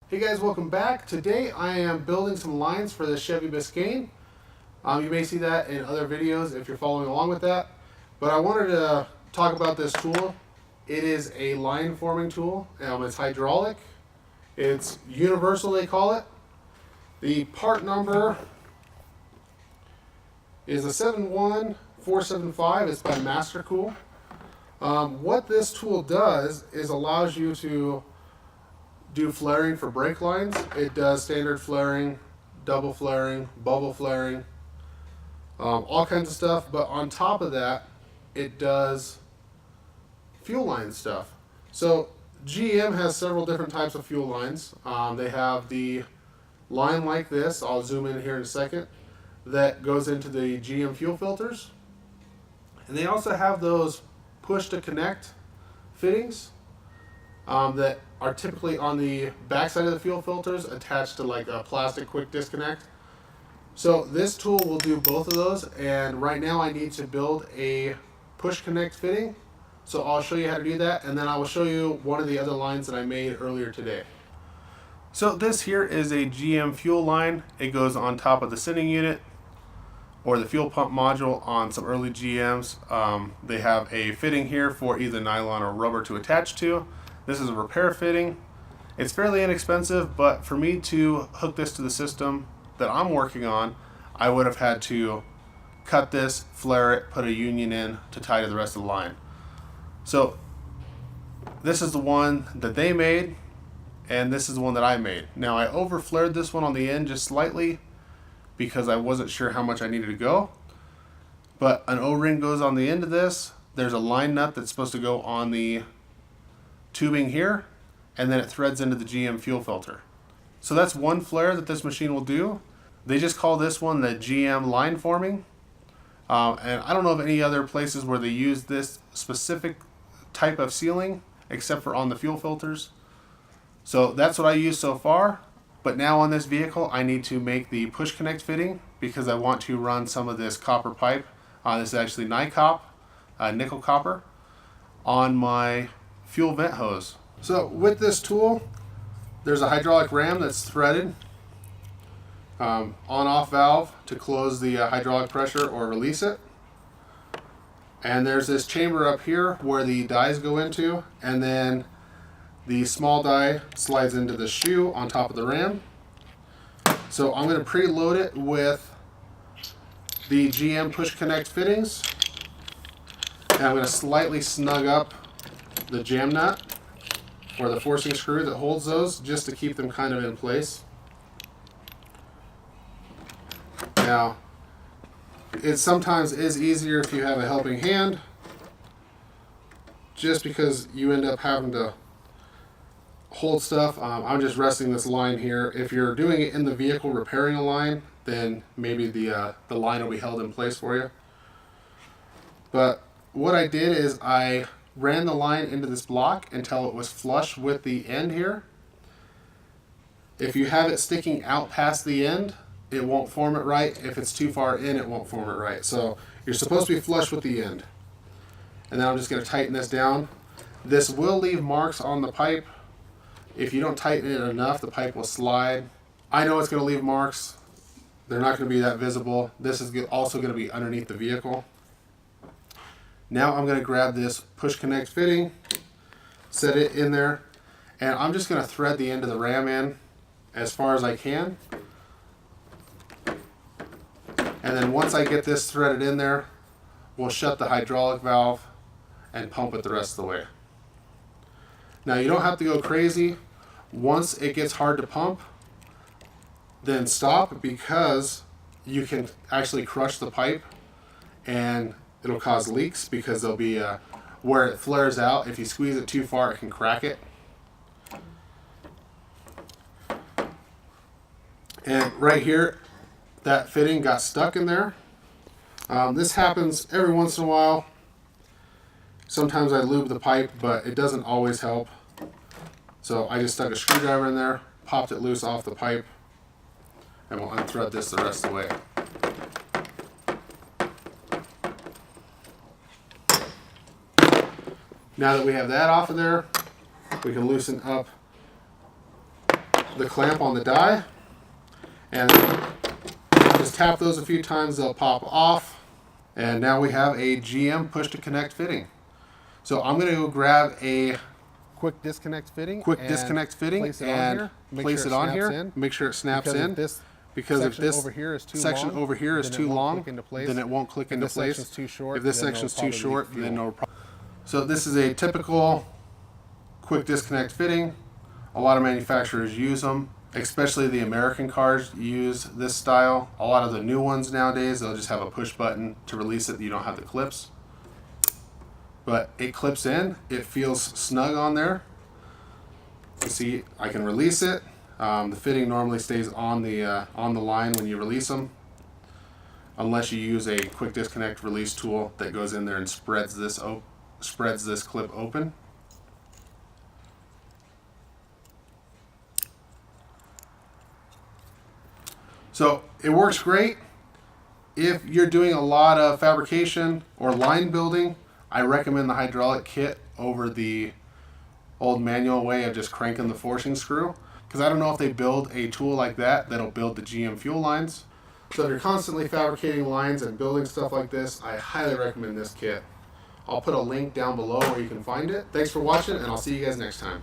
Hey guys, welcome back. Today I am building some lines for the Chevy Biscayne. You may see that in other videos if you're following along with that. But I wanted to talk about this tool. It is a line forming tool. It's hydraulic. It's universal, they call it. The part number is a 71475. It's by MasterCool. What this tool does is allows you to do flaring for brake lines. It does standard flaring, double flaring, bubble flaring, all kinds of stuff. But on top of that, it does fuel line stuff. So GM has several different types of fuel lines. They have the line like this. I'll zoom in here in a second. That goes into the GM fuel filters. And they also have those push to connect fittings that are typically on the backside of the fuel filters attached to like a plastic quick disconnect. So this tool will do both of those, and right now I need to build a push connect fitting. So I'll show you how to do that, and then I will show you one of the other lines that I made earlier today. So this here is a GM fuel line. It goes on top of the sending unit or the fuel pump module on some early GMs. They have a fitting here for either nylon or rubber to attach to. This is a repair fitting. It's fairly inexpensive, but for me to hook this to the system that I'm working on, I would have had to cut this, flare it, put a union in to tie to the rest of the line. So this is the one that they made, and this is the one that I made. Now I over flared this one on the end just slightly because I wasn't sure how much I needed to go. But an O-ring goes on the end of this. There's a line nut that's supposed to go on the tubing here, and then it threads into the GM fuel filter. So that's one flare that this machine will do. They just call this one the GM line forming. And I don't know of any other places where they use this specific type of sealing except for on the fuel filters. So that's what I use so far. But now on this vehicle I need to make the push connect fitting because I want to run some of this copper pipe. This is actually nickel copper on my fuel vent hose. So with this tool, there's a hydraulic ram that's threaded, on-off valve to close the hydraulic pressure or release it. And there's this chamber up here where the dies go into, and then the small die slides into the shoe on top of the ram. So I'm going to preload it with the GM push connect fittings, and I'm going to slightly snug up the jam nut or the forcing screw that holds those just to keep them kind of in place. Now, it sometimes is easier if you have a helping hand, just because you end up having to hold stuff. I'm just resting this line here. If you're doing it in the vehicle repairing a line, then maybe the line will be held in place for you. But what I did is I ran the line into this block until it was flush with the end here. If you have it sticking out past the end, it won't form it right. If it's too far in, it won't form it right. So you're supposed to be flush with the end. And then I'm just going to tighten this down. This will leave marks on the pipe. If you don't tighten it enough, the pipe will slide. I know it's going to leave marks. They're not going to be that visible. This is also going to be underneath the vehicle. Now I'm going to grab this push connect fitting, set it in there, and I'm just going to thread the end of the ram in as far as I can. And then once I get this threaded in there, we'll shut the hydraulic valve and pump it the rest of the way. Now you don't have to go crazy. Once it gets hard to pump, then stop, because you can actually crush the pipe and it'll cause leaks because there'll be where it flares out. If you squeeze it too far, it can crack it. And right here, that fitting got stuck in there. This happens every once in a while. Sometimes I lube the pipe, but it doesn't always help. So I just stuck a screwdriver in there, popped it loose off the pipe, and we'll unthread this the rest of the way. Now that we have that off of there, we can loosen up the clamp on the die, and just tap those a few times, they'll pop off. And now we have a GM push to connect fitting. So I'm going to go grab a quick disconnect fitting and place it on here. Make sure it snaps in. Because if this section over here is too long, then it won't click into place. If this section's too short, then no problem. So this is a typical quick disconnect fitting. A lot of manufacturers use them, especially the American cars use this style. A lot of the new ones nowadays, they'll just have a push button to release it. You don't have the clips. But it clips in, it feels snug on there. You see, I can release it. The fitting normally stays on the line when you release them, unless you use a quick disconnect release tool that goes in there and spreads this clip open. So it works great. If you're doing a lot of fabrication or line building, I recommend the hydraulic kit over the old manual way of just cranking the forcing screw. Because I don't know if they build a tool like that that'll build the GM fuel lines. So if you're constantly fabricating lines and building stuff like this, I highly recommend this kit. I'll put a link down below where you can find it. Thanks for watching, and I'll see you guys next time.